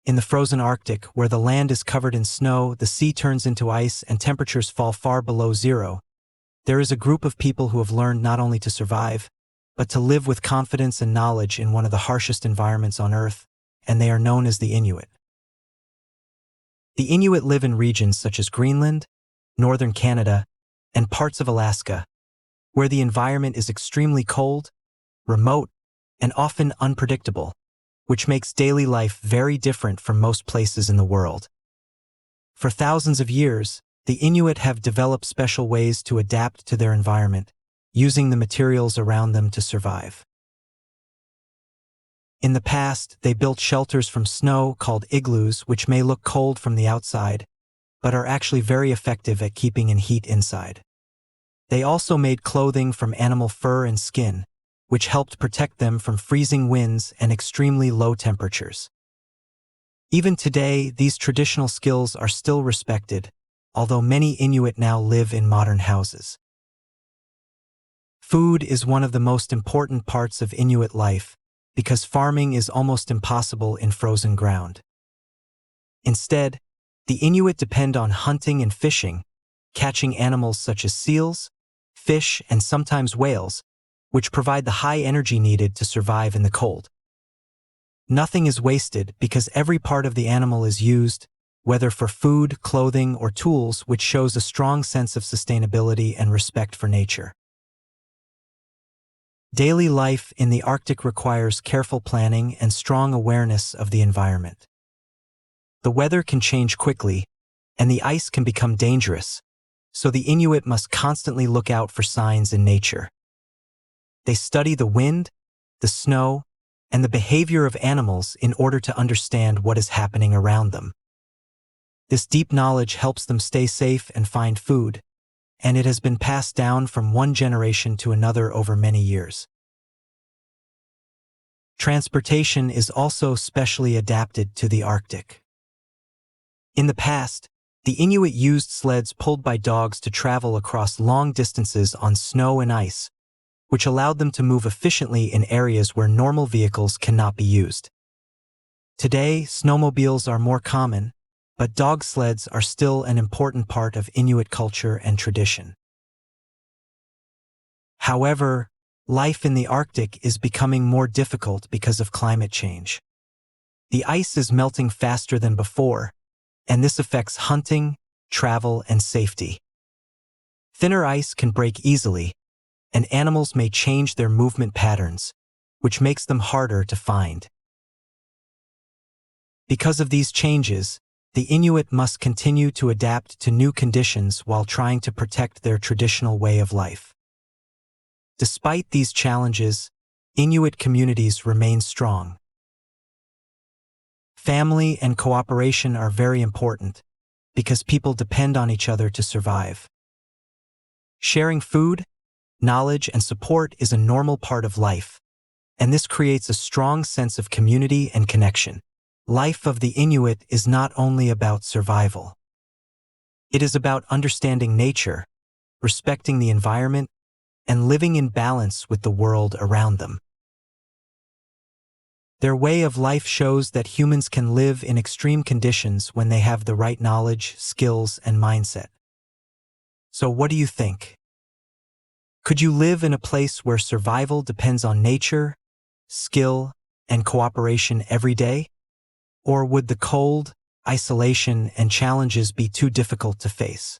In the frozen Arctic, where the land is covered in snow, the sea turns into ice, and temperatures fall far below zero, there is a group of people who have learned not only to survive, but to live with confidence and knowledge in one of the harshest environments on Earth, and they are known as the Inuit. The Inuit live in regions such as Greenland, northern Canada, and parts of Alaska, where the environment is extremely cold, remote, and often unpredictable, which makes daily life very different from most places in the world. For thousands of years, the Inuit have developed special ways to adapt to their environment, using the materials around them to survive. In the past, they built shelters from snow called igloos, which may look cold from the outside, but are actually very effective at keeping in heat inside. They also made clothing from animal fur and skin, which helped protect them from freezing winds and extremely low temperatures. Even today, these traditional skills are still respected, although many Inuit now live in modern houses. Food is one of the most important parts of Inuit life, because farming is almost impossible in frozen ground. Instead, the Inuit depend on hunting and fishing, catching animals such as seals, fish, and sometimes whales, which provide the high energy needed to survive in the cold. Nothing is wasted because every part of the animal is used, whether for food, clothing, or tools, which shows a strong sense of sustainability and respect for nature. Daily life in the Arctic requires careful planning and strong awareness of the environment. The weather can change quickly, and the ice can become dangerous, so the Inuit must constantly look out for signs in nature. They study the wind, the snow, and the behavior of animals in order to understand what is happening around them. This deep knowledge helps them stay safe and find food, and it has been passed down from one generation to another over many years. Transportation is also specially adapted to the Arctic. In the past, the Inuit used sleds pulled by dogs to travel across long distances on snow and ice, which allowed them to move efficiently in areas where normal vehicles cannot be used. Today, snowmobiles are more common, but dog sleds are still an important part of Inuit culture and tradition. However, life in the Arctic is becoming more difficult because of climate change. The ice is melting faster than before, and this affects hunting, travel, and safety. Thinner ice can break easily, and animals may change their movement patterns, which makes them harder to find. Because of these changes, the Inuit must continue to adapt to new conditions while trying to protect their traditional way of life. Despite these challenges, Inuit communities remain strong. Family and cooperation are very important because people depend on each other to survive. Sharing food, knowledge, and support is a normal part of life, and this creates a strong sense of community and connection. Life of the Inuit is not only about survival. It is about understanding nature, respecting the environment, and living in balance with the world around them. Their way of life shows that humans can live in extreme conditions when they have the right knowledge, skills, and mindset. So what do you think? Could you live in a place where survival depends on nature, skill, and cooperation every day? Or would the cold, isolation, and challenges be too difficult to face?